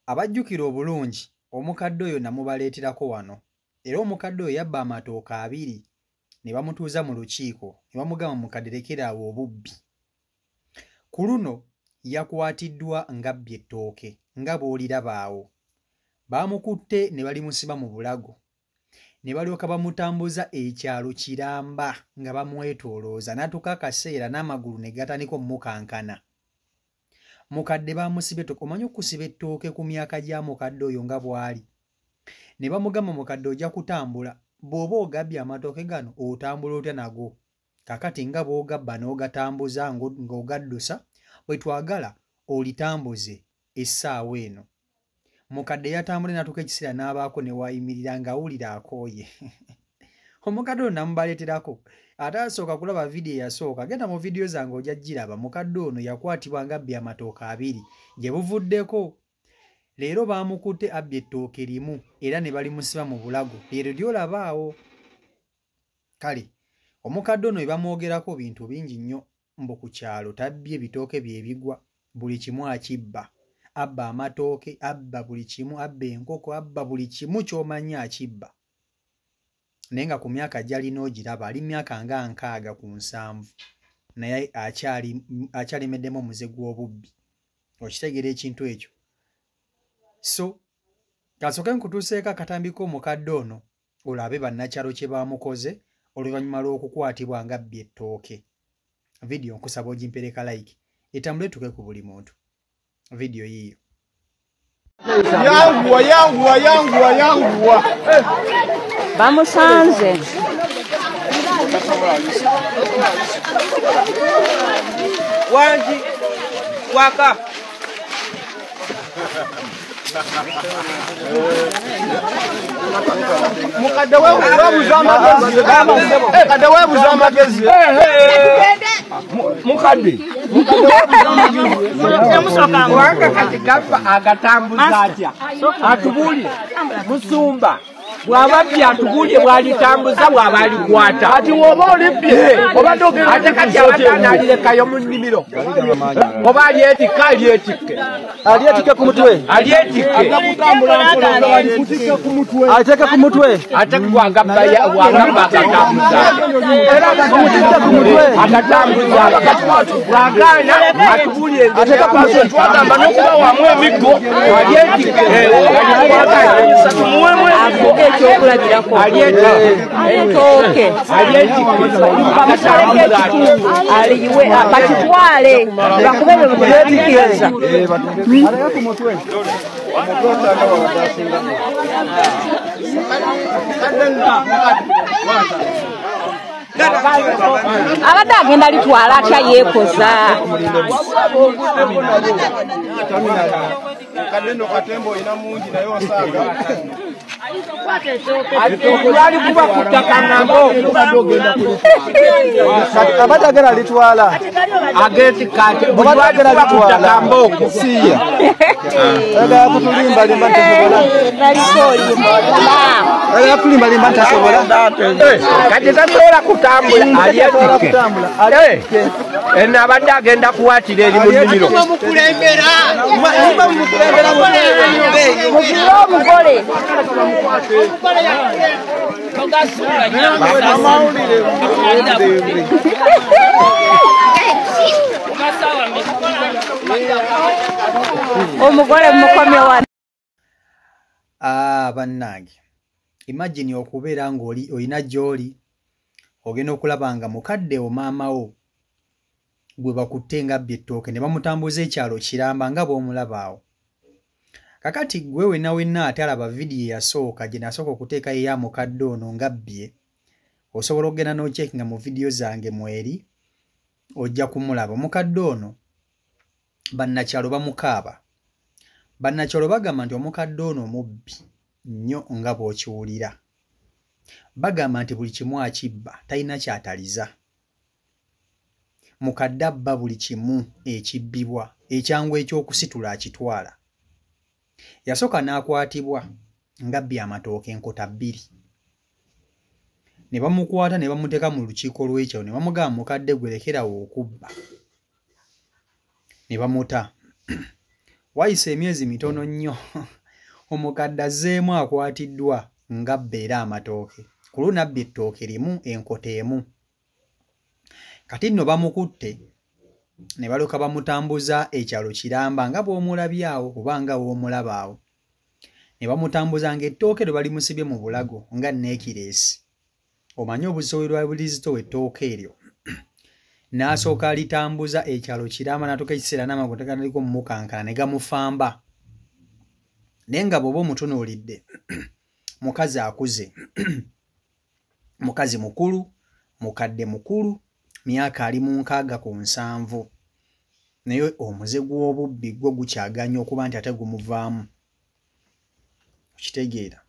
abajjukira obulungi omukadde oyo namubaleeterako wano era omukadde oyo yabba amatooke 2 ne bamutuuza mu lukiiko ne bamugamba mukadde lekeraawo obubbi. Ku luno yakwatiddwa ngabbye ettooke nga bw'olirabaawo. Baamukutte ne balimusiba mu bulago ne balyoka bamutambuza ekyalo kiramba nga bamwetoolooza n'atuuka akaseera n'amagulu ne gatandika omukankana. Mukadde baamusibye ettooke. Omanyi okusiba ettooke ku myaka gya mukadde oyo nga bw'ali? Ne bamugamba mukadde ojja kutambula, bw'oba ogabbye amatooke gano otambula otya nago? Kakati nga bw'ogabba n'ogatambuza ng'ogaddusa, bwe twagala olitambuze essaawa eno. Mukadde yatambula n'atuuka ekiseera n'abaako ne wayimirira ng'awulira akooye. Omukadde ono namubaleeterako. Ate asooka kulaba vidiyo eyasooka, genda mu vidiyo zange ojja giraba. Mukadde ono yakwatibwa ng'abbye amatooke 2 gye buvuddeko. Leero baamukutte abbye ettooke limu era ne balimusiba mu bulago. Leero lyolabaawo. Kale omukadde ono bamwogerako bintu bingi nnyo. Mbu ku kyalo tabbye bitooke bye bigwa, buli kimu akibba. Abba amatooke, abba buli kimu, abba enkoko, abba buli kimu ky'omanyi akibba. Naye nga ku myaka gy'alina ogiraba ali myaka nga 60 ku 7 naye akyalimeddemu omuze gw'obubbi. Okitegeera ekintu ekyo? So kasooke nkutuuseeko akatambiko omukadde ono olabe bannakyalo kye baamukoze oluvannyuma lw'okukwatibwa ng'abbye ettooke. Vidiyo nkusaba ogimpereka like etambule tuke ku buli muntu. Vidiyo yiyo. Yanguwa. Bamusanze. Wanji waka. Mukadde weebuza amagezi. Mukadde kati gaffa agatambuza atya atubulire musumba bw'ababbi atubulire bw'alitambuza bw'aba alikwata ati woba olibbye ate kati abataana alirekayo mu nnimiro oba alyetikke ku mutwe Ateke ku mutwe ate bw'agabba agatambuza agatambuza bw'agaana atubulire twagamba n'okuba wamu emiggo alyetikke ekyokulabirako ettooke aliyiwe bakitwale bakube bemuteekiriza abadde agenda litwala atya yeekoza kadendo katembo ina mungi naye osanga ali kuba kutaka ngambo abadagera litwala ageti kati obadagera litwala mboko siya aga kutulimba limba ntasobola aga kulimba limba ntasobola kati tasobola kutambula aliyetike ena abadde agenda kuwatira eri mu nnimiro omugole omugole mukomye wano. Bannange, imagine okubeera ng'oli olina gy'oli ogenda okulaba nga mukadde wo maama wo gwe bakutte ng'abbye ettooke ne bamutambuza ekyalo kiramba nga bw'omulaba awo. Kakati gwe wenna ate alaba vidiyo yasooka gye nasooka okuteekayo eya mukadde ono ng'abbye, osobola okugenda n'ocekinga mu vidiyo zange mweri ojja kumulaba. Mukadde ono bannakyalo bamukaaba. Bannakyalo bagamba nti omukadde ono mubbi nnyo nga bw'okiwulira. Bagamba nti buli kimu akibba, talina kyataliza. Mukadde abba buli kimu ekibbibwa, ekyangu ekyokusitula akitwala. Yasooka n'akwatibwa ng'abbye amatooke enkota 2. Ne bamukwata ne bamuteeka mu lukiiko lw'ekyalo ne bamugamba mukadde gwe lekerawo okubba. Ne bamuta. wayise emyezi mitono nnyo omukadde azzeemu akwatiddwa ng'abba era amatooke ku luno abba ettooke limu enkota emu kati nno bamukutte ne balyoka bamutambuza ekyalo Kiramba nga bw'omulabye awo oba nga w'omulaba awo ne bamutambuza ng'ettooke lwe balimusibye mu bulago nga neekireesi omanye obusobozi lwa bulizito ettooke eryo n'asooka alitambuza ekyalo Kiramba n'atuuka ekiseera n'amagulu tegandaliko mumukankana ne gamufamba naye nga bw'oba omutunuulidde mukazi akuze mukazi mukulu mukadde mukulu myaka ali mu 67 naye omuze gw'obubbi gwo gukyaganya okuba nti ate gumuvaamu okitegeera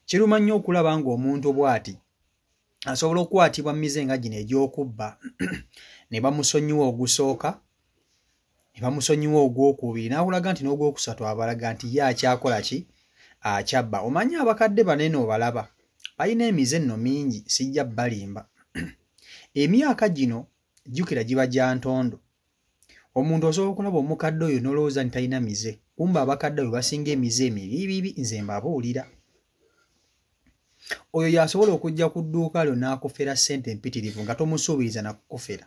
kiruma nnyo okulaba ng'omuntu bw'ati asobola okukwatibwa mize nga gino egy'okubba ne bamusonyiwa ogusooka ne bamusonyiwa ogwokubiri n'akulaga nti n'ogwokusatu abalaga nti ye akyakola ki akyabba omanyi abakadde banene obalaba balina emize nno mingi sijja balimba emyaka gino jjukira giba gya ntondo omuntu osobola okulaba omukadde oyo n'olowooza nti talina mize kumba abakadde oyo basinga emize emibiibibi nze mbabuulira oyo yasobola okujja ku dduuka lyo n'akufera ssente empitirivu nga tomusuubiriza nakukufera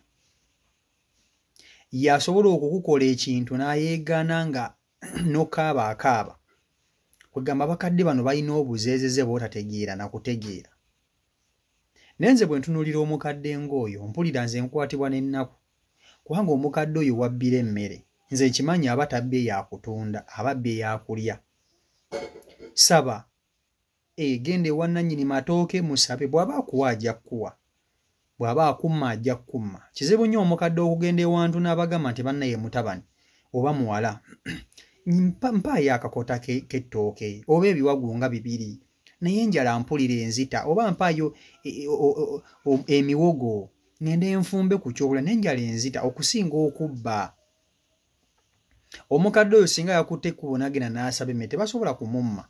yasobola okukukola ekintu n'ayeegaana nga nokaaba akaaba kwegamba abakadde bano balina obuzeezeze bw'otategeera nakutegeera naye nze bwe ntunuulira omukadde ng'oyo mpulira nze nkwatibwa n'ennaku kubanga omukadde oyo wabbira emmere nze nkimanyi aba tabbye yakutunda aba bbye yakulya saba genda ewa nannyini matooke musabe bw'aba akuwa ajja kkuwa bw'aba akumma ajja kkumma kizibu nnyo omukadde okugenda ewantu n'abagamba nti banna ye mutabani oba muwala mpaayo akakota k'ettooke oba ebiwagu nga 2 naye enjala mpulira enzita oba mpaayo emiwogo ngende enfumbe ku kyobula n'enjala enzita okusinga okubba omukadde oyo singa yakutte ekkubo n'agenda n'asaba emmere tebasobola kumumma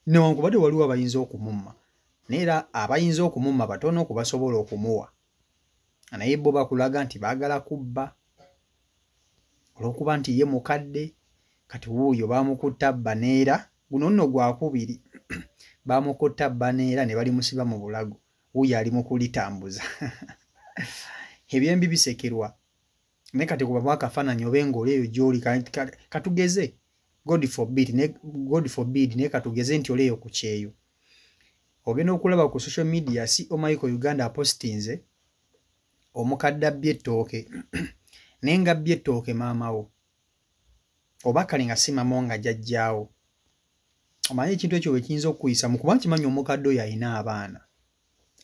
newankubadde waliwo abayinza okumumma naye era abayinza okumumma batono okubasobola okumuwa naye bo bakulaga nti baagala kubba olw'okuba nti ye mukadde kati wuuyo bamukutta bbaneera guno nno gwakubiri bamukutta bbaneera ne balimusiba mu bulago wuuyo ali mu kulitambuza ebyembi bisekerwa naye kati kuba bwakafaananyi oba engoli eyo gy'oli katugeze God forbid naye katugeze nti oleeyo ku kyeyo ogenda okulaba ku social media si Omaiko Uganda apostinze omukadde abbye ettooke naye nga abbye ettooke maama wo oba kale nga si maama wo nga jjajjaawo omanyi ekintu ekyo bwe kiyinza okukuyisa mu kuba kimanyi omukadde oyo alina abaana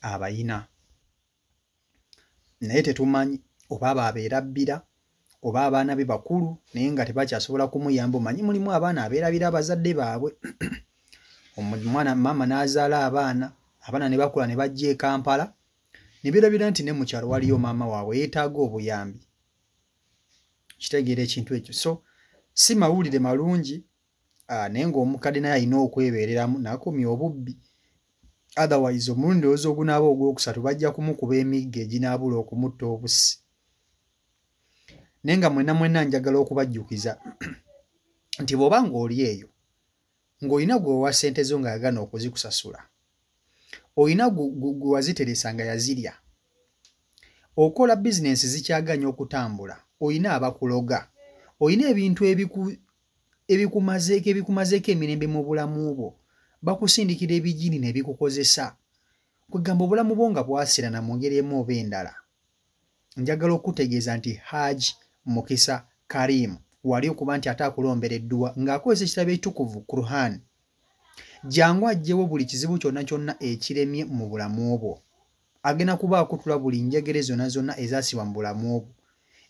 abayina naye tetumanyi oba abo abeera bbira oba abaana be bakulu naye nga tebakyasobola kumuyamba omanyi mulimu abaana abeerabira abazadde baabwe omwana maama n'azaala abaana ne bakula ne bajja e Kampala ne beerabira nti ne mu kyalo waliyo maama waabwe yeetaaga obuyambi kitegeera ekintu ekyo so si mawulire malungi naye ng'omukadde naye alina okwebeereramu n'akomya obubbi otherwise omulundi olowooza ogunaaba ogwokusatu bajja kumukuba emigga eginaabula okumutta obusi naye nga mwenna njagala okubajjukiza nti bw'oba ng'oli eyo ng'olina gwewa ssente zo nga yagana okuzikusasula olina gwe waziteresa nga yazirya okola bizinensi zikyaganya okutambula olina abakuloga olina ebintu ebikumazeeko emirembe mu bulamu bwo bakusindikira ebijini ne bikukozesa kwegamba obulamu bwo nga bwasirana mu ngeri emu oba endala njagala okutegeeza nti Haji Mukisa Karim wali okuba nti ate akulombereddwa ng'akozesa ekitabo ekitukuvu Quran jangu ajjewo buli kizibu kyonna ekiremye mu bulamu bwo agenda kuba akutula buli njegere zonna ezaasibwa mu bulamu bwo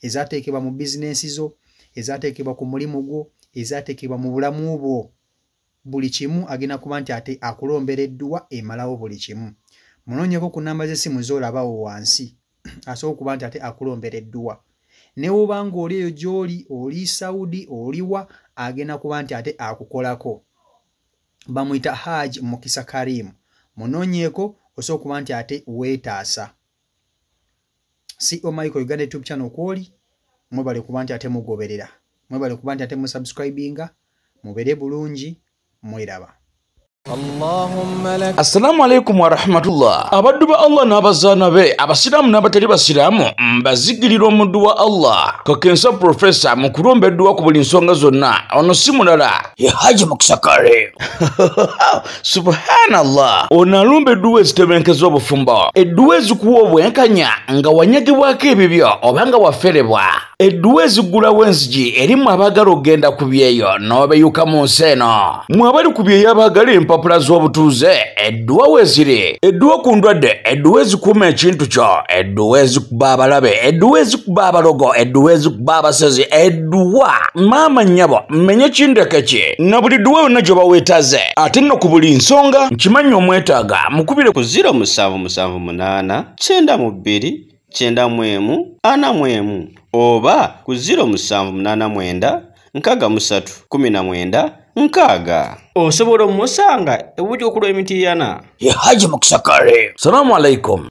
ezaateekebwa mu bizinensi zo ezaateekebwa ku mulimu gwo ezaateekebwa mu bulamu bwo buli kimu agenda kuba nti ate akulombereddwa emalawo buli kimu munoonyeko ku namba z'essimu z'olabawo wansi asobola okuba nti ate akulombereddwa ne woba ng'oli eyo gy'oli oli Saudi oliwa agenda kuba nti ate akukolako bamuyita Haji Mukisa Karim munoonyeeko osobola okuba nti ate weetaasa si Omaiko Uganda YouTube channel kwoli mwebale kuba nti ate mugoberera mwebale kuba nti ate musubscribinga mubere bulungi mweraba. Assalamu alaikum wa rahmatullah. Abaddu ba Allah n'abazaana be abasiraamu n'abatali basiraamu mbazigirira omuddu wa Allah Kakensa Professor mu kulomba edduwa ku buli nsonga zonna. Ono si mulala ye Haji Mukisakale. Subhanallah. Ono alumba edduwa ezitebenkeza obufumbo, edduwa ezikuwa obwenkanya nga wanyagibwako ebibyo oba nga waferebwa, edduwa ezigulawo enzigi erimu abaagala okgenda ku byeyo n'obeyuka mu nsi eno. Mwe abali ku byeyo abaagala empapula z'obutuuze edduwa weeziri, edduwa ku ndwadde, edduwa ezikuuma ekintu kyo, edduwa ezikuba abalabe, edduwa ezikuba abalogo, edduwa ezikuba abasezi, edduwa maama nnyabo mmenye kindeke ki na buli dduwa yonna gye baweetaze. Ate nno ku buli nsonga nkimanyi omwetaaga mukubire ku 0778 92 91 oba ku 0789 63 19 nkaaga. Osobola omusanga ebuti okulwa emitiyana ye Haji Mukisakale. Salamu alaikum.